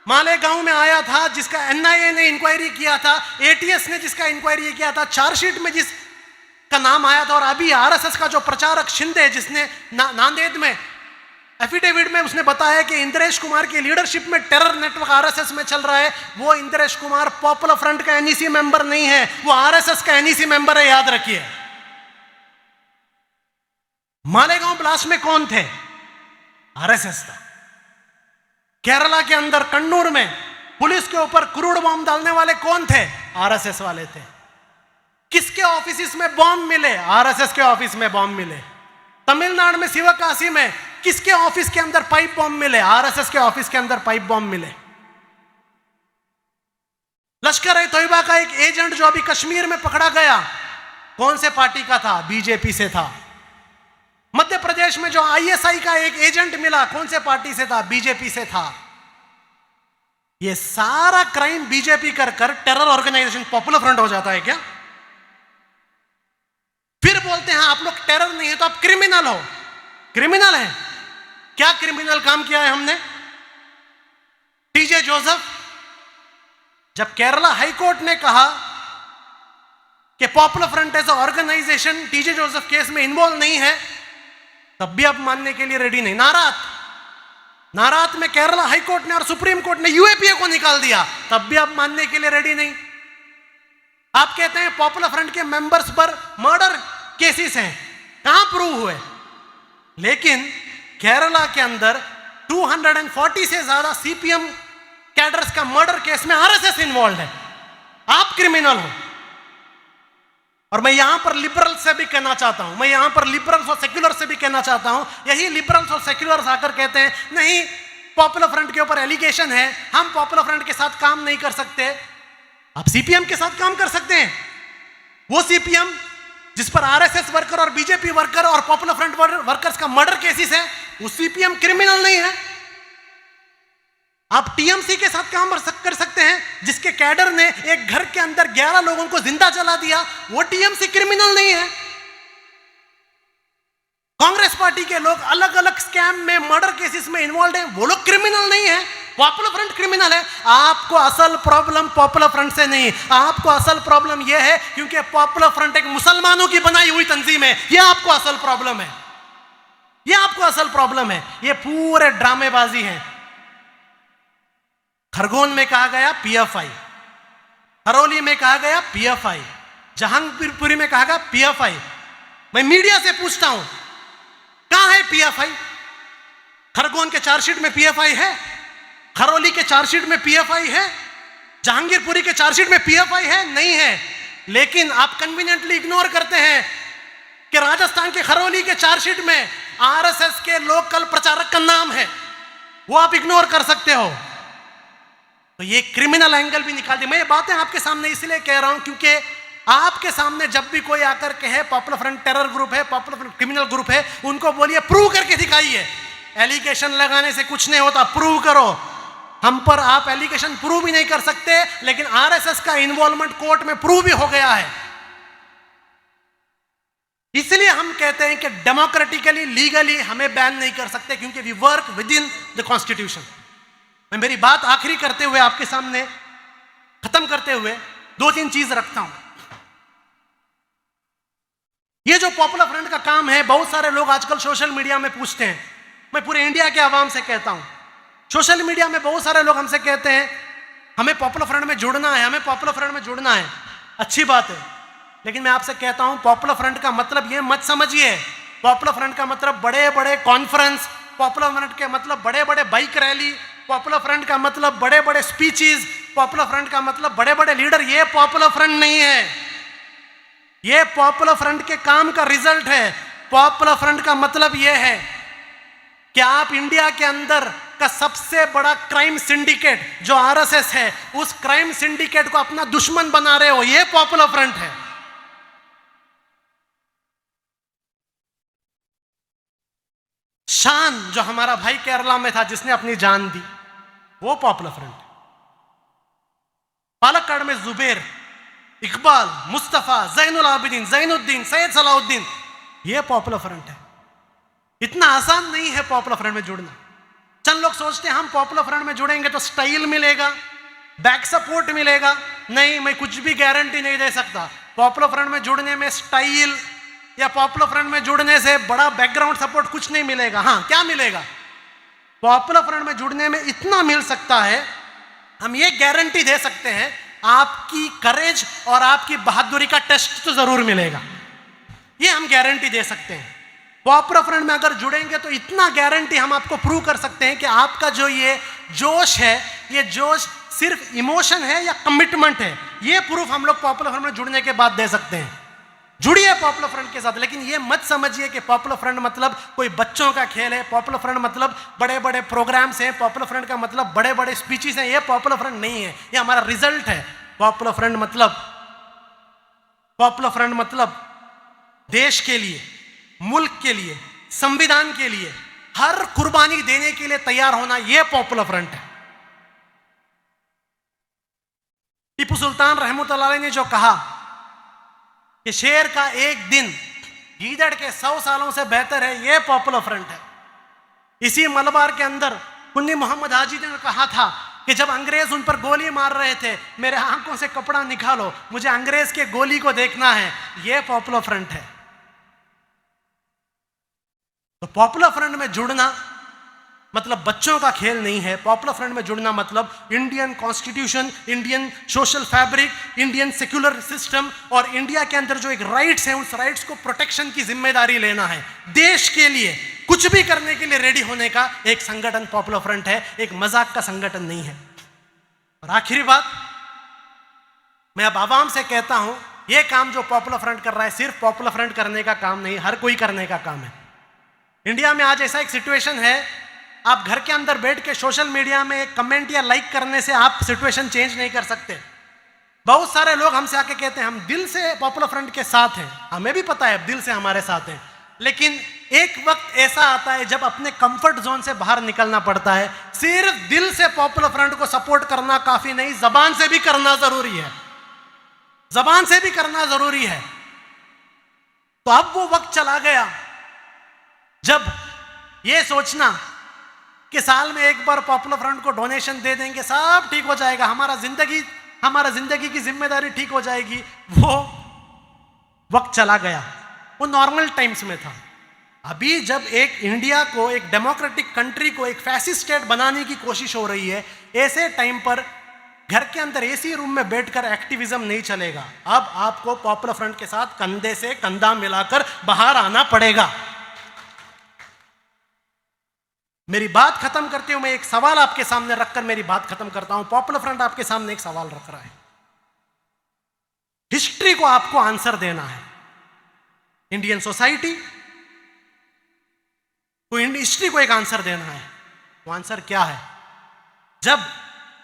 मालेगांव में आया था, जिसका एनआईए ने इंक्वायरी किया था, एटीएस ने जिसका इंक्वायरी किया था, चार्जशीट में जिसका नाम आया था, और अभी आरएसएस का जो प्रचारक शिंदे जिसने नांदेड़ में एफिडेविट में उसने बताया कि इंद्रेश कुमार की लीडरशिप में टेरर नेटवर्क आरएसएस में चल रहा है, वो इंद्रेश कुमार पॉपुलर फ्रंट का एनईसी मेंबर नहीं है, वो आरएसएस का एनईसी मेंबर है, याद रखिए। मालेगांव ब्लास्ट में कौन थे? आरएसएस था। केरला के अंदर कन्नूर में पुलिस के ऊपर क्रूड बॉम्ब डालने वाले कौन थे? आरएसएस वाले थे। किसके ऑफिस में बॉम्ब मिले? आरएसएस के ऑफिस में बॉम्ब मिले। तमिलनाडु में शिवकाशी में किसके ऑफिस के अंदर पाइप बॉम्ब मिले? आरएसएस के ऑफिस के अंदर पाइप बॉम्ब मिले। लश्कर ए तोयबा का एक एजेंट जो अभी कश्मीर में पकड़ा गया, कौन से पार्टी का था? बीजेपी से था। मध्य प्रदेश में जो आईएसआई का एक एजेंट मिला, कौन से पार्टी से था? बीजेपी से था। ये सारा क्राइम बीजेपी कर कर टेरर ऑर्गेनाइजेशन पॉपुलर फ्रंट हो जाता है क्या? फिर बोलते हैं आप लोग टेरर नहीं है तो आप क्रिमिनल हो। क्रिमिनल है? क्या क्रिमिनल काम किया है हमने? टीजे जोसेफ, जब केरला हाईकोर्ट ने कहा कि popular front as organisation T J Joseph case में इन्वॉल्व नहीं है, तब भी आप मानने के लिए रेडी नहीं। नारात में केरला हाई कोर्ट ने और सुप्रीम कोर्ट ने यूएपीए को निकाल दिया, तब भी आप मानने के लिए रेडी नहीं। आप कहते हैं पॉपुलर फ्रंट के मेंबर्स पर मर्डर केसेस हैं, कहां प्रूव हुए? लेकिन केरला के अंदर 240 से ज्यादा सीपीएम कैडर्स का मर्डर केस में आरएसएस इन्वॉल्व है। आप क्रिमिनल हो। और मैं यहां पर लिबरल से भी कहना चाहता हूं, मैं यहां पर लिबरल्स और सेक्युलर से भी कहना चाहता हूं, यही लिबरल्स और सेक्युलर्स आकर कहते हैं नहीं पॉपुलर फ्रंट के ऊपर एलिगेशन है, हम पॉपुलर फ्रंट के साथ काम नहीं कर सकते। आप सीपीएम के साथ काम कर सकते हैं। वो सीपीएम जिस पर आरएसएस वर्कर और बीजेपी वर्कर और पॉपुलर फ्रंट वर्कर्स का मर्डर केसेस है, वो सीपीएम क्रिमिनल नहीं है। आप टीएमसी के साथ काम कर सकते हैं, जिसके कैडर ने एक घर के अंदर 11 लोगों को जिंदा जला दिया, वो टीएमसी क्रिमिनल नहीं है। कांग्रेस पार्टी के लोग अलग अलग स्कैम में मर्डर केसेस में इन्वॉल्व हैं, वो लोग क्रिमिनल नहीं है। पॉपुलर फ्रंट क्रिमिनल है। आपको असल प्रॉब्लम पॉपुलर फ्रंट से नहीं, आपको असल प्रॉब्लम यह है क्योंकि पॉपुलर फ्रंट एक मुसलमानों की बनाई हुई तंजीम है। यह आपको असल प्रॉब्लम है, यह आपको असल प्रॉब्लम है। यह पूरे ड्रामेबाजी है। खरगोन में कहा गया पीएफआई, हरौली में कहा गया पीएफआई, जहांगीरपुरी में कहा गया पीएफआई। मैं मीडिया से पूछता हूं कहां है पीएफआई? खरगोन के चार्जशीट में पीएफआई है, खरौली के चार्जशीट में पीएफआई है, जहांगीरपुरी के चार्जशीट में पीएफआई है? नहीं है। लेकिन आप कन्वीनियंटली इग्नोर करते हैं कि राजस्थान के खरौली के चार्जशीट में आरएसएस के लोकल प्रचारक का नाम है, वो आप इग्नोर कर सकते हो। तो ये क्रिमिनल एंगल भी निकाल दिया। मैं ये बातें आपके सामने इसलिए कह रहा हूं क्योंकि आपके सामने जब भी कोई आकर कहे पॉपुलर फ्रंट टेरर ग्रुप है, पॉपुलर फ्रंट क्रिमिनल ग्रुप है, उनको बोलिए प्रूव करके दिखाइए। एलिगेशन लगाने से कुछ नहीं होता, प्रूव करो। हम पर आप एलिगेशन प्रूव भी नहीं कर सकते, लेकिन आरएसएस का इन्वॉल्वमेंट कोर्ट में प्रूव भी हो गया है। इसलिए हम कहते हैं कि डेमोक्रेटिकली लीगली हमें बैन नहीं कर सकते, क्योंकि we work within the constitution. मैं मेरी बात आखिरी करते हुए, आपके सामने खत्म करते हुए 2-3 चीज रखता हूं। ये जो पॉपुलर फ्रंट का काम है, बहुत सारे लोग आजकल सोशल मीडिया में पूछते हैं। मैं पूरे इंडिया के आवाम से कहता हूं, सोशल मीडिया में बहुत सारे लोग हमसे कहते हैं हमें पॉपुलर फ्रंट में जुड़ना है, हमें पॉपुलर फ्रंट में जुड़ना है। अच्छी बात है, लेकिन मैं आपसे कहता हूं पॉपुलर फ्रंट का मतलब ये मत समझिए पॉपुलर फ्रंट का मतलब बड़े बड़े कॉन्फ्रेंस, पॉपुलर फ्रंट के मतलब बड़े बड़े बाइक रैली, पॉपुलर फ्रंट का मतलब बड़े बड़े स्पीचेस, पॉपुलर फ्रंट का मतलब बड़े बड़े लीडर। ये पॉपुलर फ्रंट नहीं है, ये पॉपुलर फ्रंट के काम का रिजल्ट है। पॉपुलर फ्रंट का मतलब यह है कि आप इंडिया के अंदर का सबसे बड़ा क्राइम सिंडिकेट जो आरएसएस है, उस क्राइम सिंडिकेट को अपना दुश्मन बना रहे हो, यह पॉपुलर फ्रंट है। शान जो हमारा भाई केरला में था जिसने अपनी जान दी, वो पॉपुलर फ्रंट है। पालक्काड़ में जुबैर, इकबाल, मुस्तफा, जैनुल आबिदीन, जैनुद्दीन, सैयद सलाउद्दीन, ये पॉपुलर फ्रंट है। इतना आसान नहीं है पॉपुलर फ्रंट में जुड़ना। चंद लोग सोचते हैं हम पॉपुलर फ्रंट में जुड़ेंगे तो स्टाइल मिलेगा, बैक सपोर्ट मिलेगा। नहीं, मैं कुछ भी गारंटी नहीं दे सकता। पॉपुलर फ्रंट में जुड़ने में स्टाइल या पॉपुलर फ्रंट में जुड़ने से बड़ा बैकग्राउंड सपोर्ट कुछ नहीं मिलेगा। हाँ, क्या मिलेगा? पॉपुलर फ्रंट में जुड़ने में इतना मिल सकता है, हम ये गारंटी दे सकते हैं, आपकी करेज और आपकी बहादुरी का टेस्ट तो जरूर मिलेगा। ये हम गारंटी दे सकते हैं। पॉपुलर फ्रंट में अगर जुड़ेंगे तो इतना गारंटी हम आपको प्रूव कर सकते हैं कि आपका जो ये जोश है, ये जोश सिर्फ इमोशन है या कमिटमेंट है, ये प्रूफ हम लोग पॉपुलर फ्रंट में जुड़ने के बाद दे सकते हैं। जुड़िए पॉपुलर फ्रंट के साथ, लेकिन ये मत समझिए कि पॉपुलर फ्रंट मतलब कोई बच्चों का खेल है, पॉपुलर फ्रंट मतलब बड़े बड़े प्रोग्राम्स हैं, पॉपुलर फ्रंट का मतलब बड़े बड़े स्पीचेस हैं। ये पॉपुलर फ्रंट नहीं है, ये हमारा रिजल्ट है। पॉपुलर फ्रंट मतलब देश के लिए, मुल्क के लिए, संविधान के लिए हर कुर्बानी देने के लिए तैयार होना, यह पॉपुलर फ्रंट है। टीपू सुल्तान रहमतुल्लाह अलैह ने जो कहा कि शेर का एक दिन गीदड़ के 100 सालों से बेहतर है, यह पॉपुलर फ्रंट है। इसी मलबार के अंदर कुन्नी मोहम्मद हाजी ने कहा था कि जब अंग्रेज उन पर गोली मार रहे थे, मेरे आंखों से कपड़ा निकालो, मुझे अंग्रेज के गोली को देखना है। यह पॉपुलर फ्रंट है। तो पॉपुलर फ्रंट में जुड़ना मतलब बच्चों का खेल नहीं है। पॉपुलर फ्रंट में जुड़ना मतलब Indian constitution, Indian social fabric, Indian secular system और इंडिया के अंदर जो एक राइट्स हैं उस राइट्स को प्रोटेक्शन की जिम्मेदारी लेना है। देश के लिए कुछ भी करने के लिए रेडी होने का एक संगठन पॉपुलर फ्रंट है, एक मजाक का संगठन नहीं है। और आखिरी बात, मैं अब आवाम से कहता हूं, यह काम जो पॉपुलर फ्रंट कर रहा है सिर्फ पॉपुलर फ्रंट करने का काम नहीं, हर कोई करने का काम है। इंडिया में आज ऐसा एक सिचुएशन है, आप घर के अंदर बैठ के सोशल मीडिया में एक कमेंट या लाइक करने से आप सिचुएशन चेंज नहीं कर सकते। बहुत सारे लोग हमसे आके कहते हैं हम दिल से पॉपुलर फ्रंट के साथ हैं, हमें भी पता है दिल से हमारे साथ हैं, लेकिन एक वक्त ऐसा आता है जब अपने कंफर्ट जोन से बाहर निकलना पड़ता है। सिर्फ दिल से पॉपुलर फ्रंट को सपोर्ट करना काफी नहीं, जबान से भी करना जरूरी है, जबान से भी करना जरूरी है। तो अब वो वक्त चला गया जब ये सोचना कि साल में एक बार पॉपुलर फ्रंट को डोनेशन दे देंगे सब ठीक हो जाएगा, हमारा जिंदगी की जिम्मेदारी ठीक हो जाएगी, वो वक्त चला गया। वो नॉर्मल टाइम्स में था। अभी जब एक इंडिया को, एक डेमोक्रेटिक कंट्री को एक फैसिस्ट स्टेट बनाने की कोशिश हो रही है, ऐसे टाइम पर घर के अंदर एसी रूम में बैठकर एक्टिविज्म नहीं चलेगा। अब आपको पॉपुलर फ्रंट के साथ कंधे से कंधा मिलाकर बाहर आना पड़ेगा। मेरी बात खत्म करते हुए मैं एक सवाल आपके सामने रखकर मेरी बात खत्म करता हूं। पॉपुलर फ्रंट आपके सामने एक सवाल रख रहा है, हिस्ट्री को आपको आंसर देना है। इंडियन सोसाइटी को, हिस्ट्री को एक आंसर देना है। वो आंसर क्या है? जब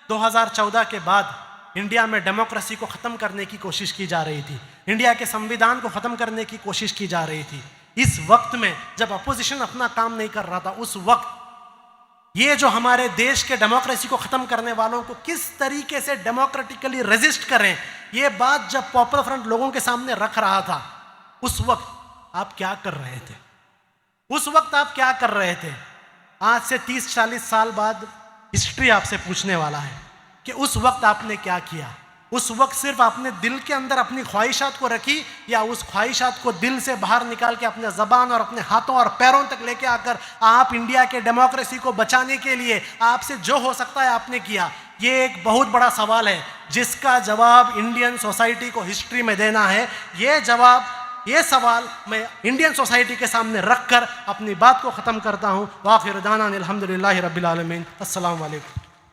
2014 के बाद इंडिया में डेमोक्रेसी को खत्म करने की कोशिश की जा रही थी, इंडिया के संविधान को खत्म करने की कोशिश की जा रही थी, इस वक्त में जब अपोजिशन अपना काम नहीं कर रहा था, उस वक्त ये जो हमारे देश के डेमोक्रेसी को खत्म करने वालों को किस तरीके से डेमोक्रेटिकली रेजिस्ट करें, ये बात जब पॉपुलर फ्रंट लोगों के सामने रख रहा था, उस वक्त आप क्या कर रहे थे? उस वक्त आप क्या कर रहे थे? आज से 30-40 साल बाद हिस्ट्री आपसे पूछने वाला है कि उस वक्त आपने क्या किया। उस वक्त सिर्फ आपने दिल के अंदर अपनी ख्वाहिशात को रखी, या उस ख्वाहिशात को दिल से बाहर निकाल के अपने ज़बान और अपने हाथों और पैरों तक लेके आकर आप इंडिया के डेमोक्रेसी को बचाने के लिए आपसे जो हो सकता है आपने किया? ये एक बहुत बड़ा सवाल है जिसका जवाब इंडियन सोसाइटी को हिस्ट्री में देना है। ये सवाल मैं इंडियन सोसाइटी के सामने रखकर अपनी बात को ख़त्म करता हूँ। वाखिर दाना अल्हम्दुलिल्लाहि रब्बिल आलमीन। अस्सलामु अलैकुम।